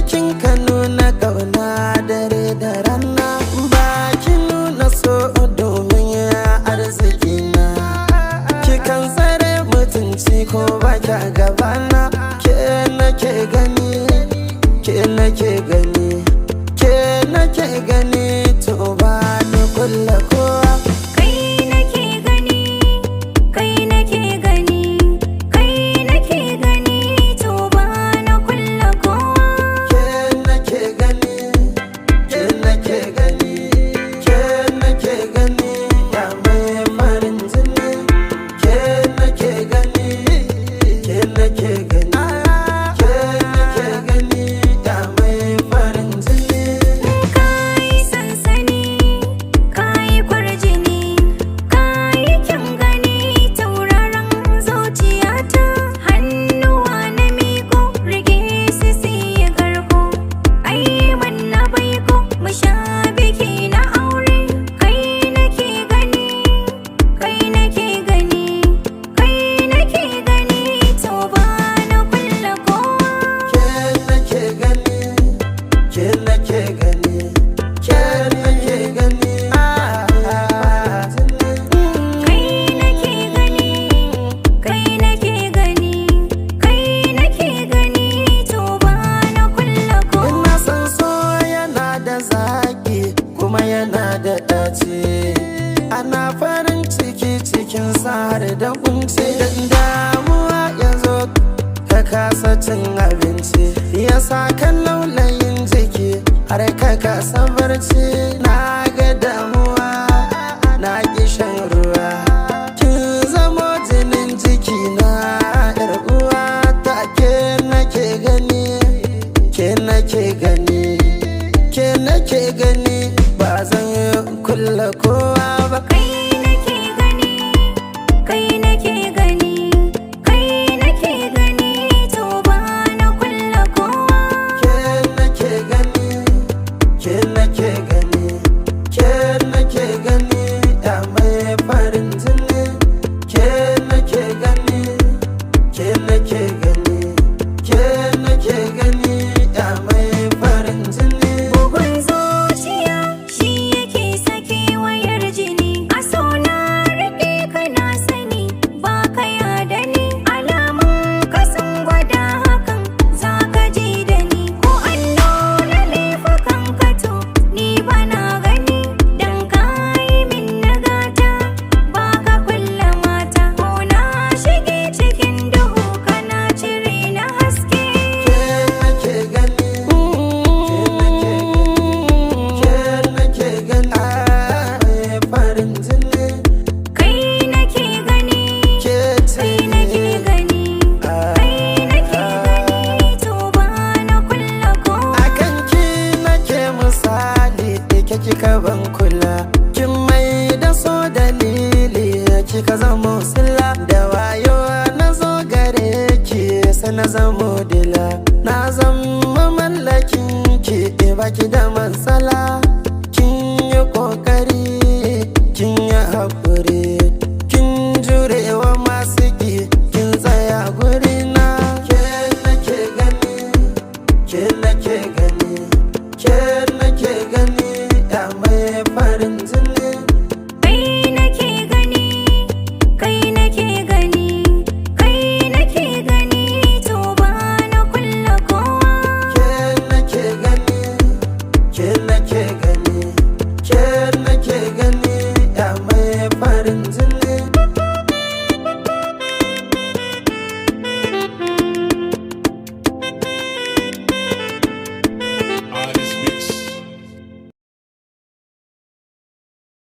kin ka nuna kauna dare da rana, ba ki nuna so domin arziki na. Kikan tsare mutunci ko ba ki a gabana, ke nake gani, ke nake gani, ke nake gani, to ba ni kulla kowa. Kuma yana da ɗaci, ana farin ciki cikin har da kunci. Damuwa ya zo ka kasa cin abinci, ya sa kan laulayin jiki har ka kasa barci. Na ga damuwa na ki shan ruwa, kin zamo jinin jiki na yar uwa ta. Ke nake gani, ke nake gani, ke nake gani, ba zan kulla kowa ba. Kai nake gani, kai nake gani, kai nake gani, to ba na kulla kowa. Ke nake gani, ke nake gani, ke nake gani, ya mai farin jini. Ke nake gani, ke nake gani, ke nake gani, ya mai farin jini. Bugun zuciya shi yake sake wayar jini, a so na rike ka na sani, ba ka yada ni. Alamun ka sun gwada hakan, za ka ji da ni. Ko an nuna laifukan ka to ni ba na gani, dan ka yi min nagata, ba ka kulla mata. Ko na shige cikin duhu kana cire na haske. Ke nake gani, ke nake gani, mai farin jini. Kai nake gani, Ke kai nake gani, kai nake gani, to ba na kulla kowa. akan ki nake misali, ke kika ban kula, kin mai da so dalili, kika zamo sila. Da wayo na zo gare ki, sai na zamo dila, na zama mallakin ki, baki da matsala. Kin yi kokari, kin yi haƙuri, kin jurewa masu ki, kin tsaya gurina. Ke nake gani, ke nake